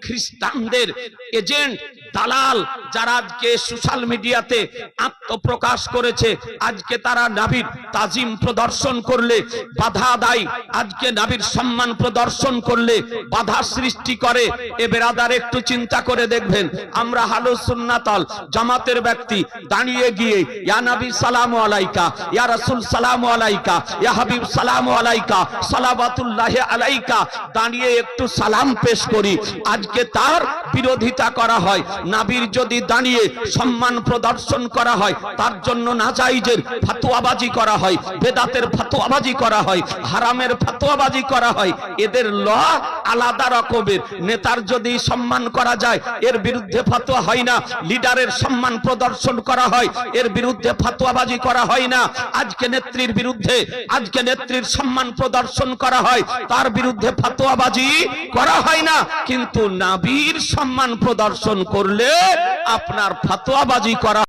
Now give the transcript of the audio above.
খ্রিস্টানদের এজেন্ট দালাল যারা আজকে সোশ্যাল মিডিয়াতে আত্মপ্রকাশ করেছে, আজকে তারা নবীর তাজিম প্রদর্শন করলে বাধা দেয়, আজকে নবীর সম্মান প্রদর্শন করলে বাধা সৃষ্টি করে। এ বেরাদার একটু চিন্তা করে দেখবেন, আমরা আহলুস সুন্নাত ওয়াল জামাতের ব্যক্তি দাঁড়িয়ে গিয়ে ইয়া নবী সালামু আলাইকা, ইয়া রাসূল সালামু আলাইকা, ইয়া হাবিব সালামু আলাইকা, সালাওয়াতুল্লাহি আলাইকা দাঁড়িয়ে একটু সালাম পেশ করি, আজকে তার বিরোধিতা করা হয়। নবীর যদি দাঁড়িয়ে সম্মান প্রদর্শন করা হয়, তার জন্য নাজায়েজের ফতোয়াবাজি করা হয়, বেদাতের ফতোয়াবাজি করা হয়, হারামের ফতোয়াবাজি করা হয়। এদের ল আলাদা রকমের। নেতার যদি সম্মান করা যায়, এর বিরুদ্ধে ফতোয়া হয় না। লিডারের সম্মান প্রদর্শন করা হয়, এর বিরুদ্ধে ফতোয়াবাজি করা হয় না। আজকে নেত্রীর বিরুদ্ধে, আজকে নেত্রীর সম্মান প্রদর্শন করা হয়, তার বিরুদ্ধে ফতোয়াবাজি করা হয় না। কিন্তু নবীর সম্মান প্রদর্শন করলে আপনার ফতোয়াবাজি করা